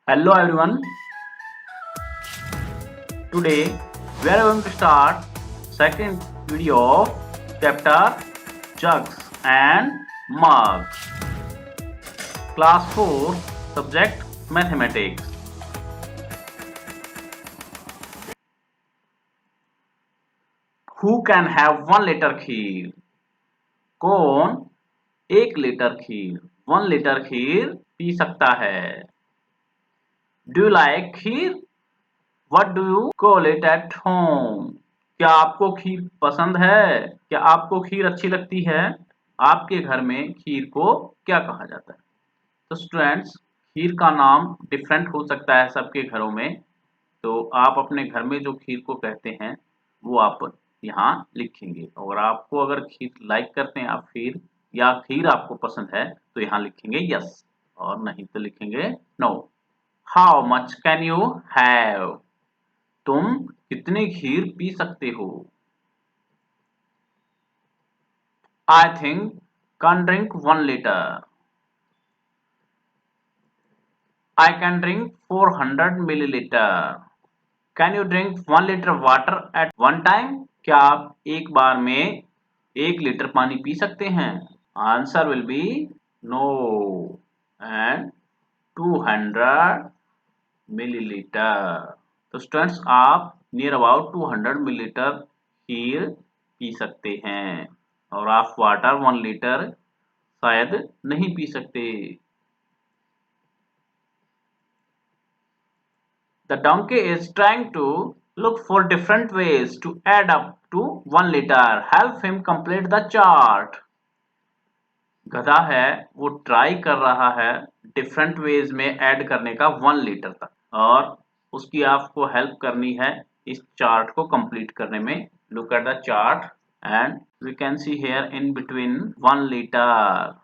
Hello everyone. Today we are going to start second video of chapter jugs and mugs. Class 4 subject mathematics. Who can have 1 liter खीर? कौन 1 litre खीर 1 litre खीर P सकता है? Do you like kheer? What do you call it at home? क्या आपको खीर पसंद है? क्या आपको खीर अच्छी लगती है? आपके घर में खीर को क्या कहा जाता है? तो स्टूडेंट्स, खीर का नाम डिफरेंट हो सकता है सबके घरों में। तो आप अपने घर में जो खीर को कहते हैं वो आप यहाँ लिखेंगे, और आपको अगर खीर लाइक करते हैं आप खीर, या खीर आपको पसंद है, तो यहाँ लिखेंगे यस, और नहीं तो लिखेंगे no. How much can you have? तुम कितनी खीर पी सकते हो? I think can drink 1 liter. I can drink 400 milliliter. Can you drink 1 liter water at one time? क्या आप एक बार में 1 लीटर पानी पी सकते हैं? Answer will be no. And 200 milliliter. तो स्टूडेंट्स, आप near about 200 millilitre kheer P सकते हैं, और आप वाटर 1 लीटर शायद नहीं पी सकते। The donkey is trying to look for different ways to add up to 1 liter. Help him complete the chart. गधा है वो ट्राई कर रहा है डिफरेंट वेज में ऐड करने का 1 लीटर तक, और उसकी आपको हेल्प करनी है इस चार्ट को कंप्लीट करने में। Look at the chart and we can see here in between 1 litre.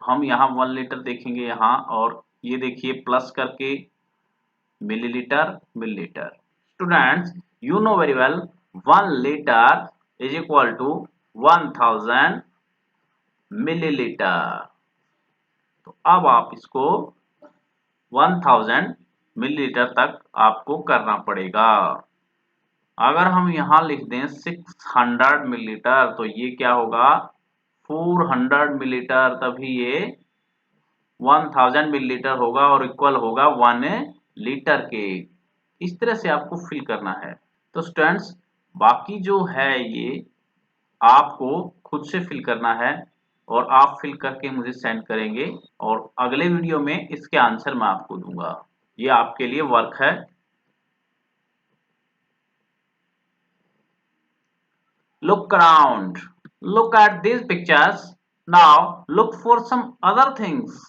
हम यहाँ 1 लीटर देखेंगे यहाँ, और ये देखिए प्लस करके millilitre millilitre. Students, you know very well 1 litre is equal to 1000 millilitre. तो अब आप इसको 1000 मिलीलीटर तक आपको करना पड़ेगा। अगर हम यहाँ लिख दें 600 मिलीलीटर, तो ये क्या होगा 400 मिलीलीटर, तभी ये 1000 मिलीलीटर होगा और इक्वल होगा 1 लीटर के। इस तरह से आपको फिल करना है। तो स्टूडेंट्स, बाकी जो है ये आपको खुद से फिल करना है, और आप फिल करके मुझे सेंड करेंगे, और अगले वीडियो में इसके आंसर मैं आपको दूंगा। ये आपके लिए वर्क है। Look around. Look at these pictures. Now look for some other things.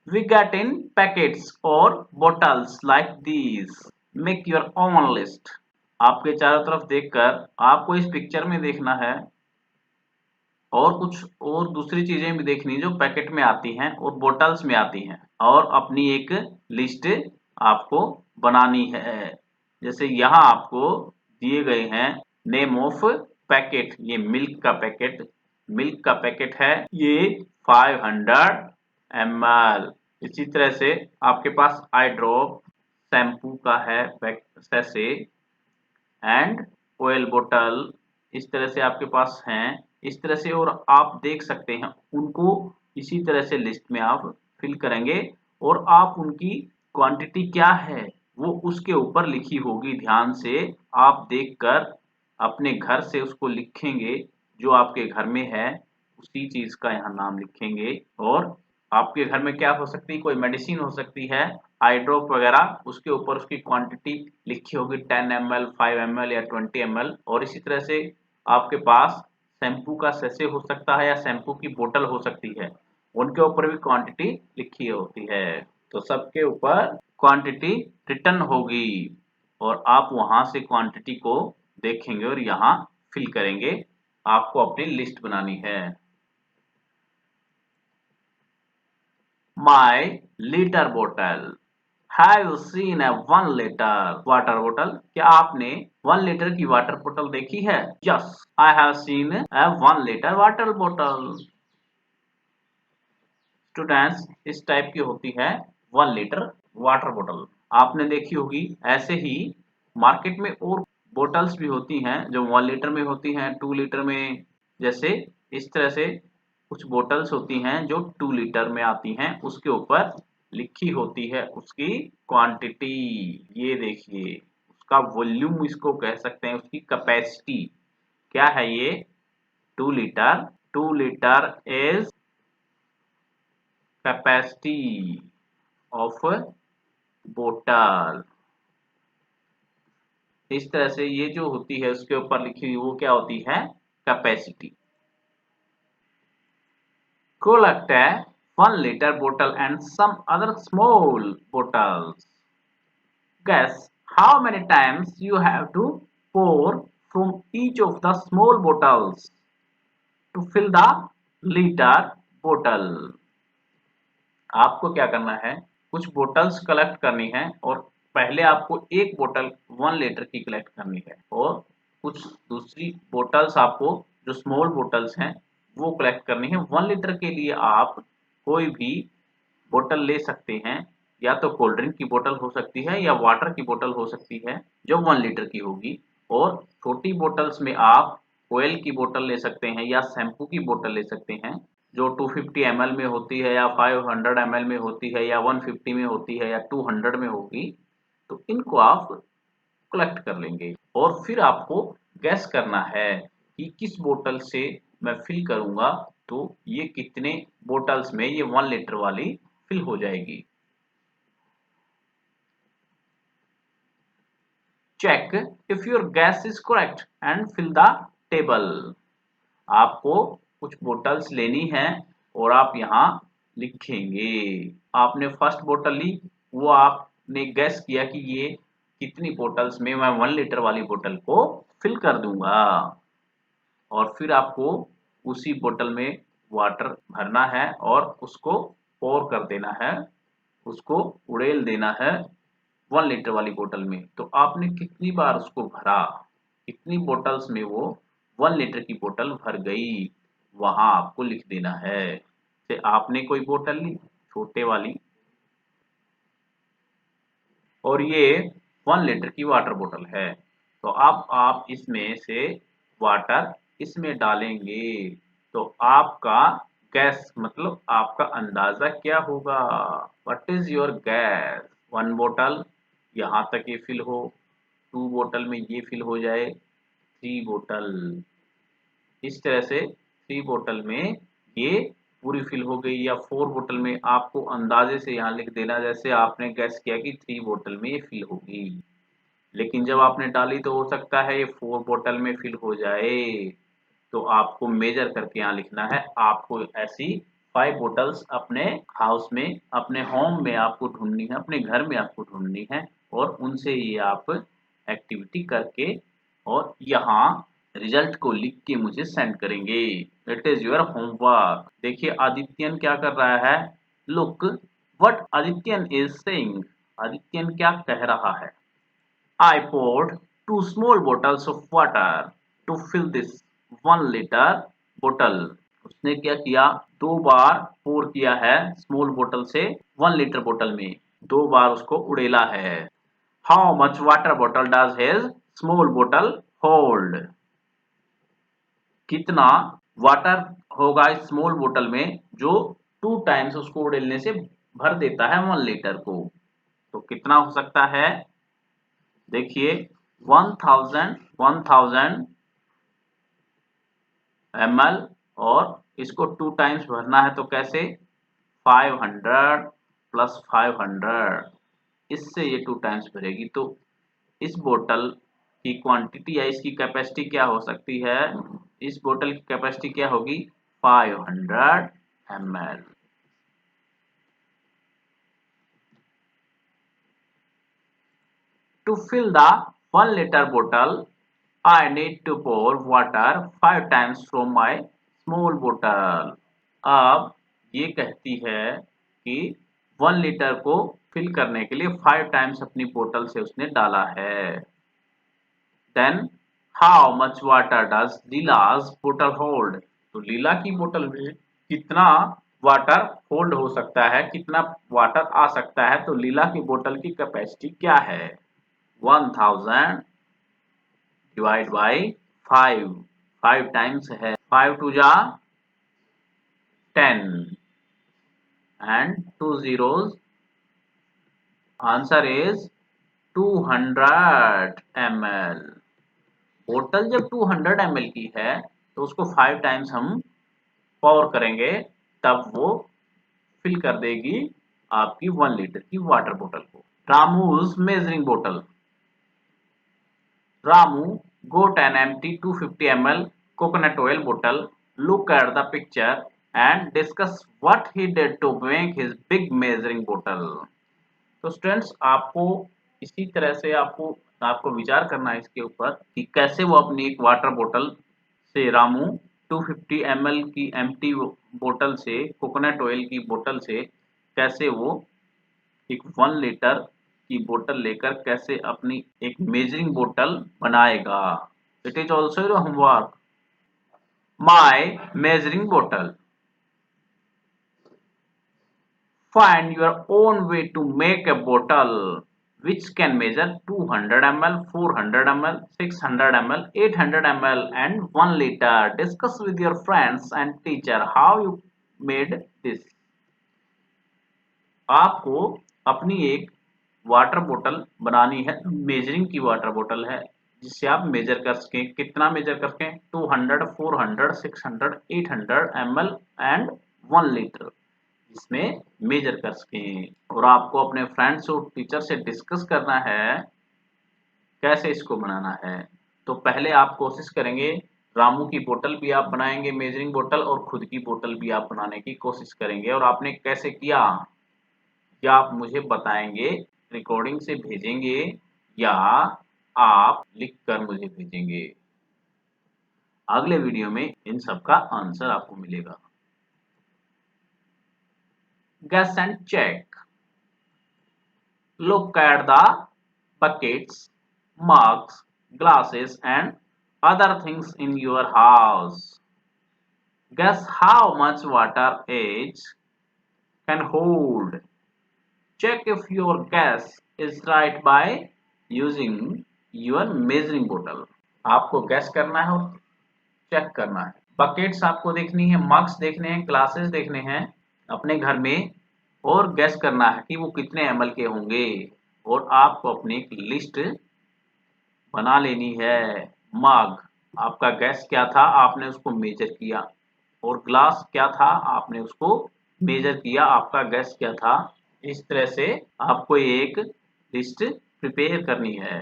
We get in packets or bottles like these. Make your own list. आपके चारों तरफ देखकर आपको इस पिक्चर में देखना है, और कुछ और दूसरी चीजें भी देखनी जो पैकेट में आती हैं और बोतल्स में आती हैं, और अपनी एक लिस्ट आपको बनानी है। जैसे यहाँ आपको दिए गए हैं नेम ऑफ पैकेट। ये मिल्क का पैकेट है, ये 500 ml। इसी तरह से आपके पास आई ड्रॉप शैम्पू का है सैशे, एंड ऑयल बोतल इस तरह से आपके पास हैं। इस तरह से और आप देख सकते हैं उनको, इसी तरह से लिस्ट में आप फिल करेंगे, और आप उनकी क्वांटिटी क्या है वो उसके ऊपर लिखी होगी। ध्यान से आप देखकर अपने घर से उसको लिखेंगे, जो आपके घर में है उसी चीज का यहाँ नाम लिखेंगे। और आपके घर में क्या हो सकती है, कोई मेडिसिन हो सकती है, आई ड्रॉप वगैरह, उसके ऊपर उसकी क्वांटिटी लिखी होगी 10 ml, 5 ml या 20 ml। और इसी तरह से आपके पास शैम्पू का सैशे हो सकता है या शैम्पू की बोतल हो सकती है, उनके ऊपर भी क्वांटिटी लिखी होती है। तो सबके ऊपर क्वांटिटी रिटर्न होगी, और आप वहां से क्वांटिटी को देखेंगे और यहाँ फिल करेंगे। आपको अपनी लिस्ट बनानी है। My liter bottle. Have you seen a 1 liter water bottle? क्या आपने 1 लीटर की वाटर बोतल देखी है? Yes, I have seen a 1 liter water bottle. Students, इस टाइप की होती है 1 लीटर वाटर बोतल। आपने देखी होगी ऐसे ही मार्केट में और बोतल्स भी होती हैं जो 1 लीटर में होती हैं, 2 लीटर में। जैसे इस तरह से कुछ बोतल्स होती हैं जो 2 लीटर में आती हैं, उसके ऊपर लिखी होती है उसकी क्वांटिटी। ये देखिए, उसका वॉल्यूम इसको कह सकते हैं, उसकी कैपेसिटी क्या है ये 2 litre. 2 litre is capacity of बोतल। इस तरह से ये जो होती है उसके ऊपर लिखी हुई वो क्या होती है, capacity. Collect a 1 liter bottle and some other small bottles. Guess how many times you have to pour from each of the small bottles to fill the liter bottle. आपको क्या करना है, कुछ बोतल्स कलेक्ट करनी है और पहले आपको एक बोतल 1 लीटर की कलेक्ट करनी है और कुछ दूसरी बोतल्स आपको जो स्मॉल बोतल्स हैं वो कलेक्ट करनी है। 1 लीटर के लिए आप कोई भी बोतल ले सकते हैं, या तो कोल्ड ड्रिंक की बोतल हो सकती है या वाटर की बोतल हो सकती है जो 1 लीटर की होगी। और छोटी बोतल्स में आप ऑयल की बोतल ले सकते हैं या शैम्पू की बोतल ले सकते हैं जो 250 ml में होती है या 500 ml में होती है या 150 में होती है या 200 में होगी। तो इनको आप कलेक्ट कर लेंगे और फिर आपको गैस करना है कि किस बोतल से मैं फिल करूंगा तो ये कितने बोतल्स में ये 1 लीटर वाली फिल हो जाएगी। Check if your guess is correct and fill the table. आपको कुछ बोतल्स लेनी है और आप यहाँ लिखेंगे। आपने फर्स्ट बोतल ली, वो आपने गैस किया कि ये कितनी बोतल्स में मैं 1 लीटर वाली बोतल को फिल कर दूंगा और फिर आपको उसी बोतल में वाटर भरना है और उसको पोर कर देना है, उसको उड़ेल देना है 1 लीटर वाली बोतल में। तो आपने कितनी बार उसको भरा, कितनी बोतल्स में वो 1 लीटर की बोतल भर गई, वहां आपको लिख देना है। जैसे आपने कोई बोतल ली छोटे वाली और ये 1 लीटर की वाटर बोतल है, तो अब आप इसमें से वाटर इसमें डालेंगे तो आपका गैस मतलब आपका अंदाजा क्या होगा, व्हाट इज योर गैस। 1 बोतल यहाँ तक ये फिल हो, 2 बोतल में ये फिल हो जाए, 3 बोतल, इस तरह से 3 बोतल में ये पूरी फिल हो गई, या 4 बोतल में आपको अंदाजे से यहाँ लिख देना जैसे आपने गैस किया कि 3 बोतल में ये फिल होगी, लेकिन जब आपने डाली तो हो सकता है ये 4 बोतल में फिल हो जाए। तो आपको मेजर करके यहाँ लिखना है। आपको ऐसी 5 बोतल्स अपने हाउस में, अपने होम में आपको ढूंढनी है, अपने घर में आपको ढूंढनी है और उनसे ये आप एक्टिविटी करके और यहाँ रिजल्ट को लिख के मुझे सेंड करेंगे। It is your homework. देखिए आदित्यन क्या कर रहा है, look what Adithyan is saying. Adithyan क्या कह रहा है, I poured 2 small bottles of water to fill this 1 liter bottle. उसने क्या किया, 2 बार पोर किया है स्मॉल बोतल से 1 लीटर बोतल में, 2 बार उसको उड़ेला है। How much water bottle does his small bottle hold? कितना वाटर होगा इस स्मॉल बोतल में जो 2 टाइम्स उसको उड़ेलने से भर देता है 1 लीटर को। तो कितना हो सकता है, देखिए 1000 ml और इसको 2 टाइम्स भरना है तो कैसे, 500 प्लस 500, इससे ये 2 टाइम्स भरेगी। तो इस बोतल की क्वांटिटी या इसकी कैपेसिटी क्या हो सकती है, इस बोतल की कैपेसिटी क्या होगी 500 ml। To fill the 1 liter bottle, I need to pour water 5 times from my small bottle. अब ये कहती है कि 1 लीटर को फिल करने के लिए 5 टाइम्स अपनी बोतल से उसने डाला है। Then how much water does लीला's bottle hold? तो लीला की बोतल में कितना वाटर होल्ड हो सकता है, कितना वाटर आ सकता है। तो लीला की बोतल की कैपेसिटी क्या है? 1000 डिवाइड बाई 5, 5 टाइम्स है, 5 टू जा 10 and 2 zeros, answer is 200 ml। बोतल जब 200 ml की है तो उसको 5 टाइम्स हम पॉवर करेंगे, तब वो फिल कर देगी आपकी 1 लीटर की वाटर बोतल को। रामूज मेजरिंग बोतल। Ramu got an empty 250 ml coconut oil bottle. Look at the picture and discuss what he did to make his big measuring bottle. तो स्टूडेंट्स, आपको इसी तरह से आपको विचार करना है इसके ऊपर कि कैसे वो अपनी एक वाटर बोतल से, रामू 250 ml की एम्प्टी बोतल से, कोकोनट ऑयल की बोतल से कैसे वो एक 1 लीटर की बोतल लेकर कैसे अपनी एक मेजरिंग बोतल बनाएगा। It is also your homework. My measuring बोतल। Find your own way to make a bottle which can measure 200 ml, 400 ml, 600 ml, 800 ml and 1 liter. Discuss with your friends and teacher how you made this. आपको अपनी एक water बोतल बनानी है, measuring की water बोतल है, जिससे आप मेजर कर सकें। कितना मेजर कर सकें? 200, 400, 600, 800 ml एंड 1 लीटर, इसमें मेजर कर सकें। और आपको अपने फ्रेंड्स और टीचर से डिस्कस करना है कैसे इसको बनाना है। तो पहले आप कोशिश करेंगे, रामू की बोतल भी आप बनाएंगे मेजरिंग बोतल, और खुद की बोतल भी आप बनाने की कोशिश करेंगे। और आपने कैसे किया, या आप मुझे बताएंगे, रिकॉर्डिंग से भेजेंगे, या आप लिख कर मुझे भेजेंगे। अगले वीडियो में इन सब का आंसर आपको मिलेगा। Guess and check. Look at the buckets, mugs, glasses and other things in your house. Guess how much water each can hold. Check if your guess is right by using your measuring bottle. आपको gas करना है और check करना है। Buckets आपको देखनी है, mugs देखने हैं, ग्लासेस देखने हैं अपने घर में, और गैस करना है कि वो कितने ml के होंगे। और आपको अपनी एक लिस्ट बना लेनी है। मग, आपका गैस क्या था, आपने उसको मेजर किया। और ग्लास क्या था, आपने उसको मेजर किया, आपका गैस क्या था। इस तरह से आपको एक लिस्ट प्रिपेयर करनी है।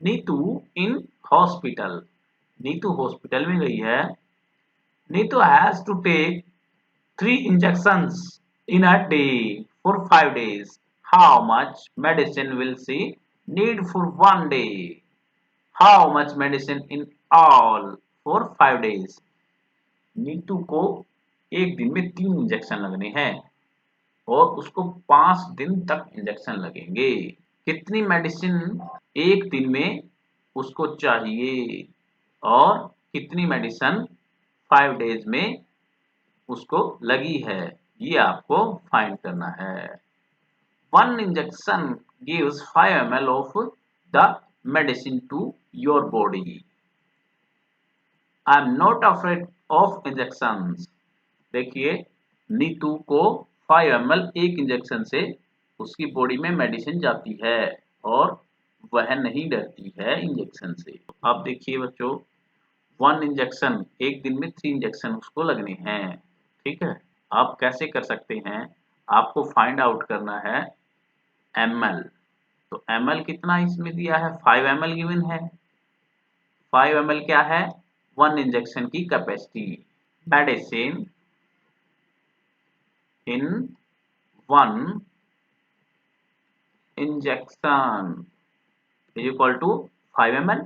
Neetu in hospital. Neetu hospital में गई है। Neetu has to take 3 injections in a day for 5 days. How much medicine will she need for 1 day? How much medicine in all for 5 days? Neetu को एक दिन में 3 इंजेक्शन लगने हैं और उसको 5 दिन तक इंजेक्शन लगेंगे। कितनी मेडिसिन एक दिन में उसको चाहिए और कितनी मेडिसिन 5 डेज में उसको लगी है, ये आपको फाइंड करना है। 1 injection gives 5 ml of the medicine to your body. I am not afraid of injections. देखिए, नीतू को 5 ml एक इंजेक्शन से उसकी बॉडी में मेडिसिन जाती है और वह नहीं डरती है इंजेक्शन से। आप देखिए बच्चों, 1 इंजेक्शन, एक दिन में 3 इंजेक्शन उसको लगने हैं। ठीक है, आप कैसे कर सकते हैं, आपको फाइंड आउट करना है ml। तो ml कितना इसमें दिया है, 5 ml गिवन है। 5 ml क्या है, 1 इंजेक्शन की capacity. Medicine in 1 injection is equal to 5 ml।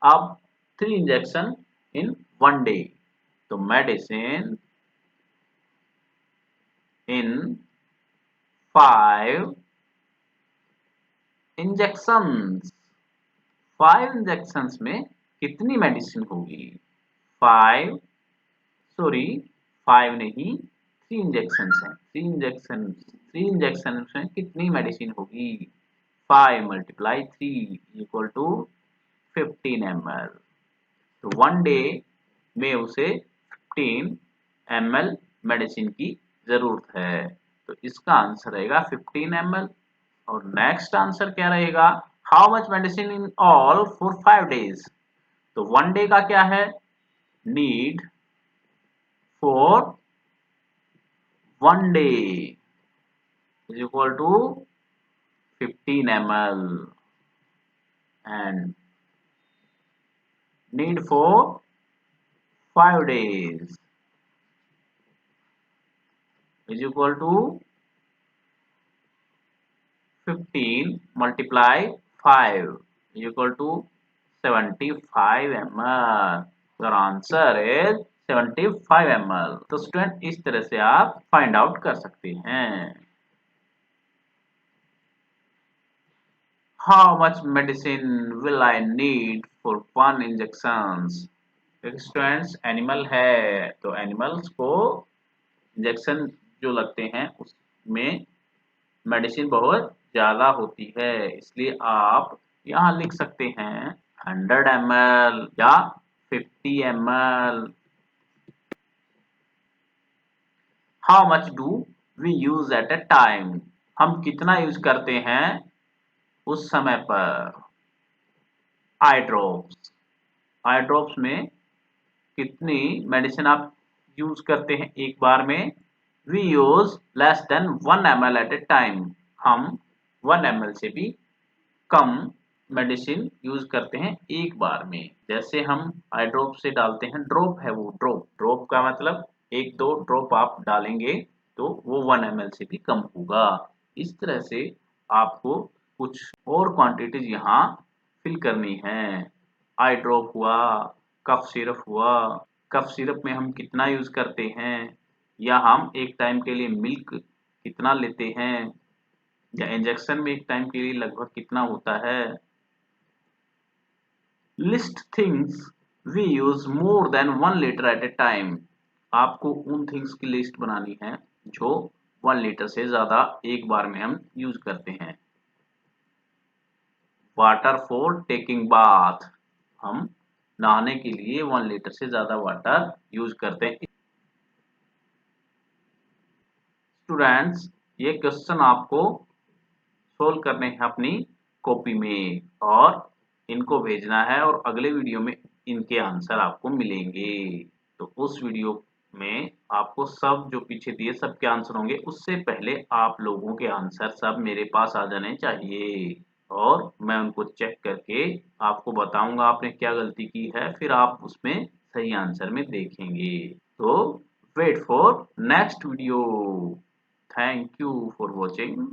अब 3 इंजेक्शन इन 1 डे, तो मेडिसिन इन 5 इंजेक्शंस। 5 इंजेक्शंस में कितनी मेडिसिन होगी, 5 सॉरी 5 नहीं 3 इंजेक्शन हैं। 3 इंजेक्शन में कितनी मेडिसिन होगी? 5 मल्टीप्लाई 3 इक्वल टू 15 ml। तो 1 डे में उसे 15 ml मेडिसिन की जरूरत है। तो इसका आंसर रहेगा 15 ml। और नेक्स्ट आंसर क्या रहेगा? How much medicine in all for 5 days. तो 1 डे का क्या है? Need for 1 day is equal to 15 ml and need for 5 days is equal to 15 multiply 5 is equal to 75 ml। your answer is 75 ml। तो student इस तरह से आप find out कर सकते हैं। How much medicine will I need for 1 injections? Students animal है तो एनिमल्स को इंजेक्शन जो लगते हैं उसमें मेडिसिन बहुत ज्यादा होती है, इसलिए आप यहाँ लिख सकते हैं 100 ml या 50 ml। How much do we use at a time? हम कितना यूज करते हैं उस समय पर? Eye drops. आई ड्रॉप्स में कितनी मेडिसिन आप यूज करते हैं एक बार में? We use less than 1 ml at a time. हम 1 ml से भी कम मेडिसिन यूज करते हैं एक बार में। जैसे हम आई ड्रॉप से डालते हैं, ड्रॉप है वो, ड्रॉप का मतलब एक दो ड्रॉप आप डालेंगे तो वो 1 ml से भी कम होगा। इस तरह से आपको कुछ और क्वांटिटीज यहाँ फिल करनी है। आई ड्रॉप हुआ, कफ सिरप हुआ, कफ सिरप में हम कितना यूज करते हैं, या हम एक टाइम के लिए मिल्क कितना लेते हैं, या इंजेक्शन में एक टाइम के लिए लगभग कितना होता है। List things we use more than 1 litre at a time. आपको उन थिंग्स की लिस्ट बनानी है जो 1 लीटर से ज्यादा एक बार में हम यूज करते हैं। वाटर फॉर टेकिंग बाथ, हम नहाने के लिए 1 लीटर से ज्यादा वाटर यूज करते हैं। स्टूडेंट्स ये क्वेश्चन आपको सोल्व करने हैं अपनी कॉपी में और इनको भेजना है, और अगले वीडियो में इनके आंसर आपको मिलेंगे। तो उस वीडियो में आपको सब जो पीछे दिए सबके आंसर होंगे, उससे पहले आप लोगों के आंसर सब मेरे पास आ जाने चाहिए और मैं उनको चेक करके आपको बताऊंगा आपने क्या गलती की है, फिर आप उसमें सही आंसर में देखेंगे। तो wait for next video. Thank you for watching.